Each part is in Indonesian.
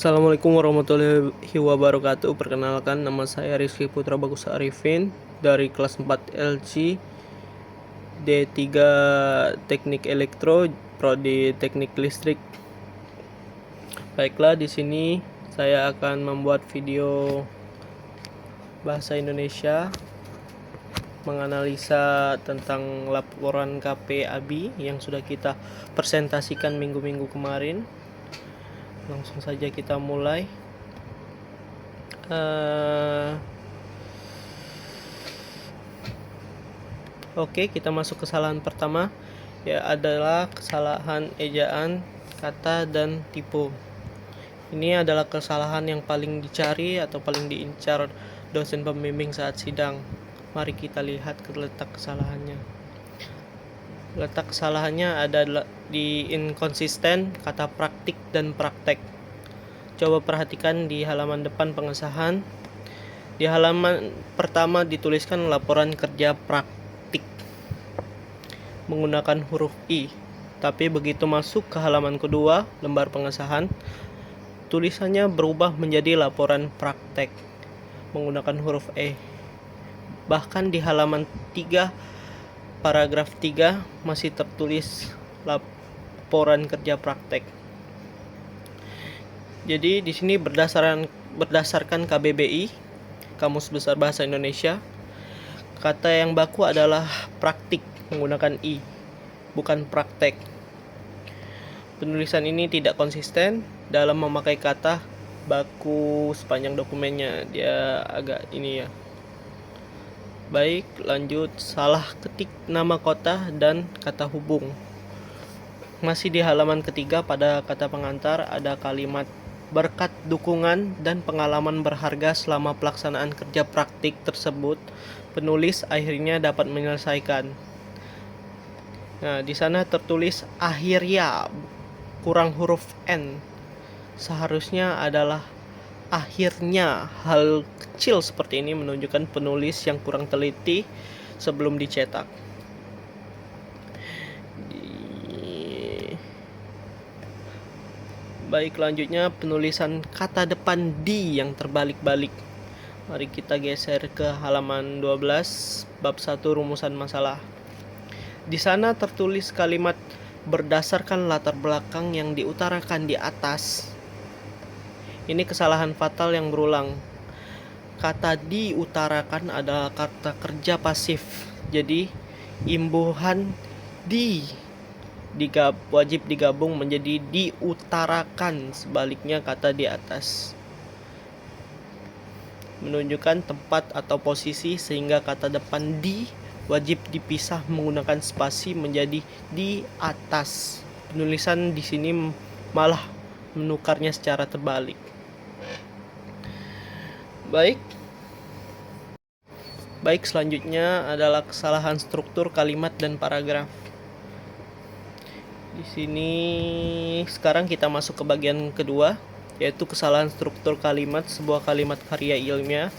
Assalamualaikum warahmatullahi wabarakatuh. Perkenalkan, nama saya Rizky Putra Bagus Arifin dari kelas 4 LC D3 Teknik Elektro, Prodi Teknik Listrik. Baiklah, di sini saya akan membuat video bahasa Indonesia menganalisa tentang laporan KP ABI yang sudah kita presentasikan minggu-minggu kemarin. Langsung saja kita mulai. Oke, kita masuk kesalahan pertama, ya adalah kesalahan ejaan, kata, dan tipe. Ini adalah kesalahan yang paling dicari atau paling diincar dosen pembimbing saat sidang. Mari kita lihat ke letak kesalahannya. Letak kesalahannya ada di inkonsisten, kata praktik, dan praktek. Coba perhatikan di halaman depan pengesahan. Di halaman pertama dituliskan laporan kerja praktik menggunakan huruf I. Tapi begitu masuk ke halaman kedua, lembar pengesahan, tulisannya berubah menjadi laporan praktek menggunakan huruf E. Bahkan di halaman 3, paragraf 3 masih tertulis laporan kerja praktek. Jadi di sini berdasarkan KBBI, Kamus Besar Bahasa Indonesia, kata yang baku adalah praktik menggunakan I, bukan praktek. Penulisan ini tidak konsisten dalam memakai kata baku sepanjang dokumennya. Dia agak ini ya. Baik, lanjut. Salah ketik nama kota dan kata hubung. Masih di halaman ketiga, pada kata pengantar ada kalimat berkat dukungan dan pengalaman berharga selama pelaksanaan kerja praktik tersebut, penulis akhirnya dapat menyelesaikan. Nah, di sana tertulis akhirnya kurang huruf N. Seharusnya adalah akhirnya. Hal kecil seperti ini menunjukkan penulis yang kurang teliti sebelum dicetak. Baik, lanjutnya penulisan kata depan di yang terbalik-balik. Mari kita geser ke halaman 12, bab 1 rumusan masalah. Di sana tertulis kalimat berdasarkan latar belakang yang diutarakan di atas. Ini kesalahan fatal yang berulang. Kata diutarakan adalah kata kerja pasif. Jadi imbuhan di wajib digabung menjadi diutarakan, sebaliknya kata di atas menunjukkan tempat atau posisi, sehingga kata depan di wajib dipisah menggunakan spasi menjadi di atas. Penulisan di sini malah menukarnya secara terbalik. Baik, selanjutnya adalah kesalahan struktur kalimat dan paragraf. Di sini sekarang kita masuk ke bagian kedua, yaitu kesalahan struktur kalimat. Sebuah kalimat karya ilmiah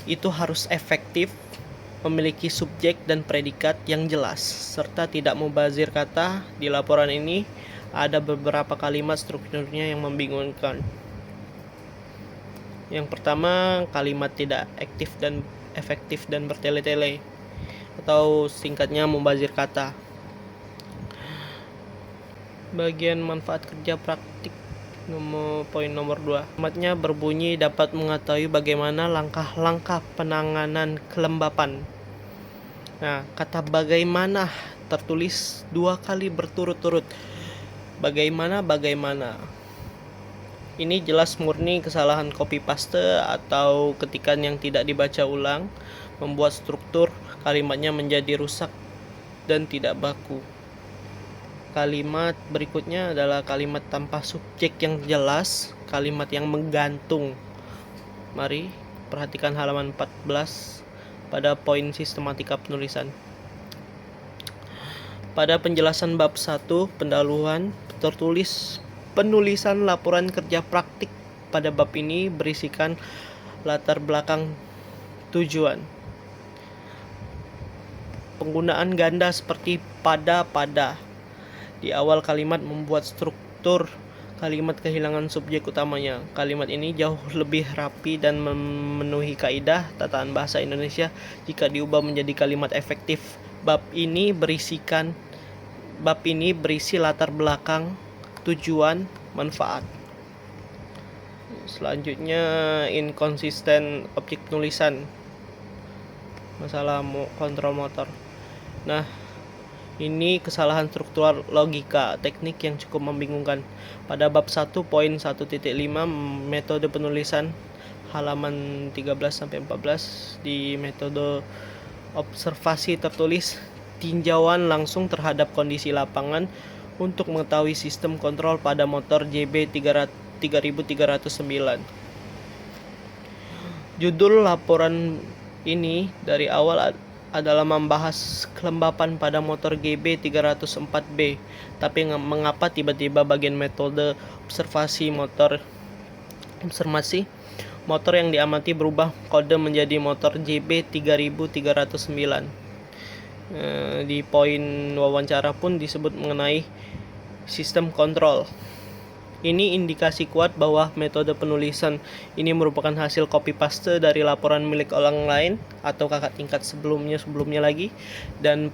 itu harus efektif, memiliki subjek dan predikat yang jelas, serta tidak mubazir kata. Di laporan ini ada beberapa kalimat strukturnya yang membingungkan. Yang pertama, kalimat tidak efektif dan bertele-tele, atau singkatnya mubazir kata. Bagian manfaat kerja praktik poin nomor 2. Kalimatnya berbunyi dapat mengetahui bagaimana langkah-langkah penanganan kelembapan. Nah, kata bagaimana tertulis 2 kali berturut-turut. Bagaimana. Ini jelas murni kesalahan copy paste atau ketikan yang tidak dibaca ulang, membuat struktur kalimatnya menjadi rusak dan tidak baku. Kalimat berikutnya adalah kalimat tanpa subjek yang jelas, kalimat yang menggantung. Mari perhatikan halaman 14 pada poin sistematika penulisan. Pada penjelasan bab 1 pendahuluan tertulis penulisan laporan kerja praktik. Pada bab ini berisikan latar belakang tujuan. Penggunaan ganda seperti pada di awal kalimat membuat struktur kalimat kehilangan subjek utamanya. Kalimat ini jauh lebih rapi dan memenuhi kaidah tataan bahasa Indonesia jika diubah menjadi kalimat efektif. Bab ini berisi latar belakang, tujuan, manfaat. Selanjutnya, inkonsisten objek penulisan. Masalah kontrol motor. Nah, ini kesalahan struktural logika teknik yang cukup membingungkan. Pada bab 1.1.5 metode penulisan halaman 13-14 di metode observasi tertulis tinjauan langsung terhadap kondisi lapangan untuk mengetahui sistem kontrol pada motor JB 3309. Judul laporan ini dari awal adalah membahas kelembapan pada motor GB 304B. Tapi mengapa tiba-tiba bagian metode observasi motor yang diamati berubah kode menjadi motor JB 3309? Di poin wawancara pun disebut mengenai sistem kontrol. Ini indikasi kuat bahwa metode penulisan ini merupakan hasil copy paste dari laporan milik orang lain atau kakak tingkat sebelumnya lagi, dan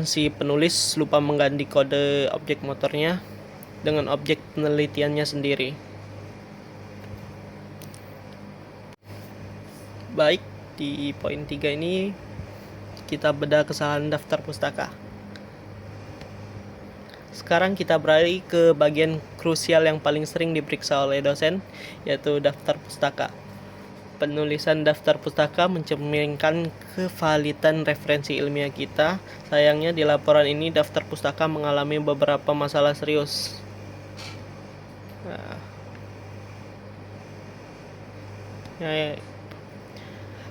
si penulis lupa mengganti kode objek motornya dengan objek penelitiannya sendiri. Baik, di poin 3 ini kita bedah kesalahan daftar pustaka. Sekarang kita beralih ke bagian krusial yang paling sering diperiksa oleh dosen, yaitu daftar pustaka. Penulisan daftar pustaka mencerminkan kevalidan referensi ilmiah kita. Sayangnya di laporan ini daftar pustaka mengalami beberapa masalah serius.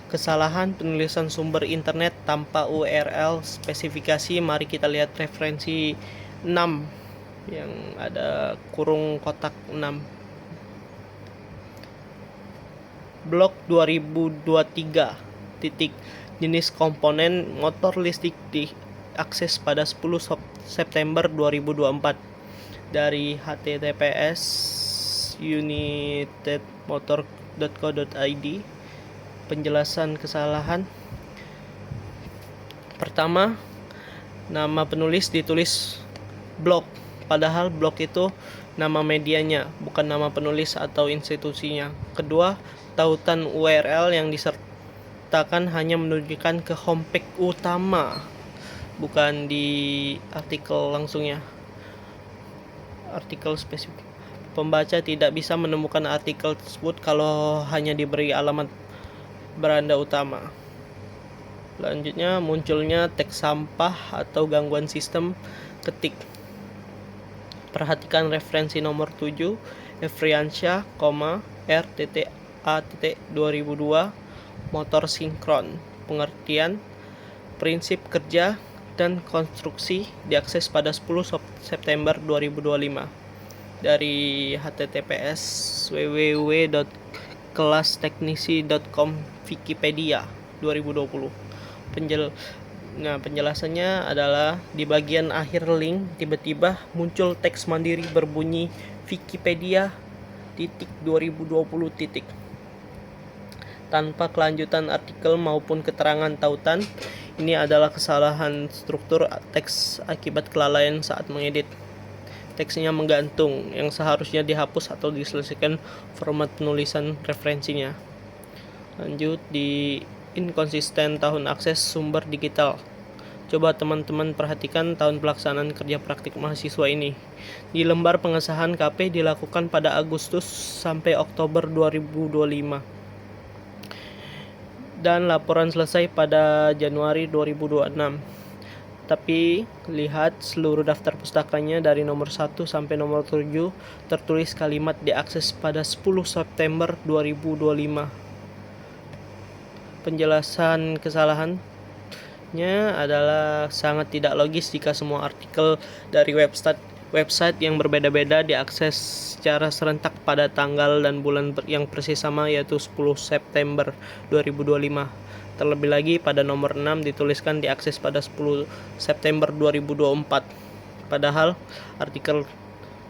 Kesalahan penulisan sumber internet tanpa URL spesifikasi. Mari kita lihat referensi 6 yang ada kurung kotak 6. Blog 2023 titik jenis komponen motor listrik diakses pada 10 September 2024 dari https unitedmotor.co.id. Penjelasan kesalahan. Pertama, nama penulis ditulis blog, padahal blog itu nama medianya, bukan nama penulis atau institusinya. Kedua, tautan URL yang disertakan hanya menunjukkan ke homepage utama, bukan di artikel langsungnya. Artikel spesifik. Pembaca tidak bisa menemukan artikel tersebut kalau hanya diberi alamat beranda utama. Selanjutnya, munculnya teks sampah atau gangguan sistem ketik. Perhatikan referensi nomor 7, Efriansyah, RTTA.2002, motor sinkron. Pengertian, prinsip kerja, dan konstruksi diakses pada 10 September 2025 dari https www.kelasteknisi.com Wikipedia 2020. Penjelasannya adalah di bagian akhir link tiba-tiba muncul teks mandiri berbunyi Wikipedia 2020 tanpa kelanjutan artikel maupun keterangan tautan. Ini adalah kesalahan struktur teks akibat kelalaian saat mengedit. Teksnya menggantung, yang seharusnya dihapus atau diselesaikan format penulisan referensinya. Lanjut di inkonsisten tahun akses sumber digital. Coba teman-teman perhatikan tahun pelaksanaan kerja praktik mahasiswa ini. Di lembar pengesahan KP dilakukan pada Agustus sampai Oktober 2025. Dan laporan selesai pada Januari 2026. Tapi lihat seluruh daftar pustakanya dari nomor 1 sampai nomor 7 tertulis kalimat diakses pada 10 September 2025. Penjelasan kesalahannya adalah sangat tidak logis jika semua artikel dari website yang berbeda-beda diakses secara serentak pada tanggal dan bulan yang persis sama, yaitu 10 September 2025. Terlebih lagi pada nomor 6 dituliskan diakses pada 10 September 2024. Padahal artikel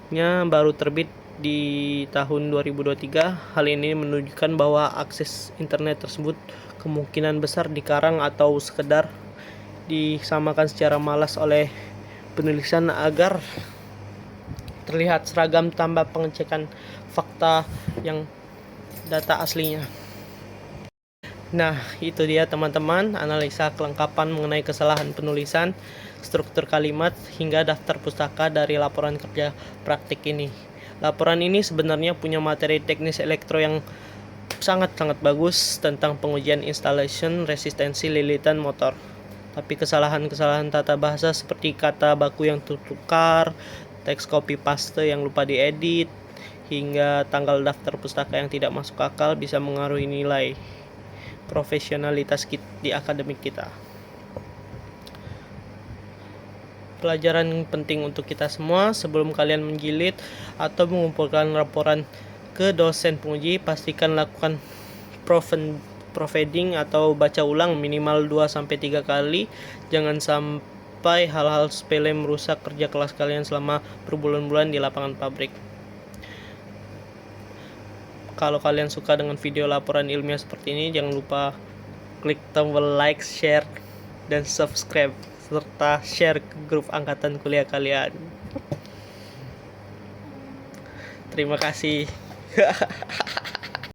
baru terbit di tahun 2023. Hal ini menunjukkan bahwa akses internet tersebut kemungkinan besar dikarang atau sekedar disamakan secara malas oleh penulisan agar terlihat seragam tanpa pengecekan fakta yang data aslinya. Nah, itu dia teman-teman, analisa kelengkapan mengenai kesalahan penulisan, struktur kalimat, hingga daftar pustaka dari laporan kerja praktik ini. Laporan ini sebenarnya punya materi teknis elektro yang sangat-sangat bagus tentang pengujian installation resistensi lilitan motor. Tapi kesalahan-kesalahan tata bahasa seperti kata baku yang tertukar, teks copy paste yang lupa diedit, hingga tanggal daftar pustaka yang tidak masuk akal bisa mengaruhi nilai profesionalitas di akademik kita. Pelajaran penting untuk kita semua: sebelum kalian menjilid atau mengumpulkan laporan ke dosen penguji, pastikan lakukan proofreading atau baca ulang minimal 2-3 kali. Jangan sampai hal-hal sepele merusak kerja kelas kalian selama berbulan-bulan di lapangan pabrik. Kalau kalian suka dengan video laporan ilmiah seperti ini, jangan lupa klik tombol like, share, dan subscribe, serta share ke grup angkatan kuliah kalian. Terima kasih.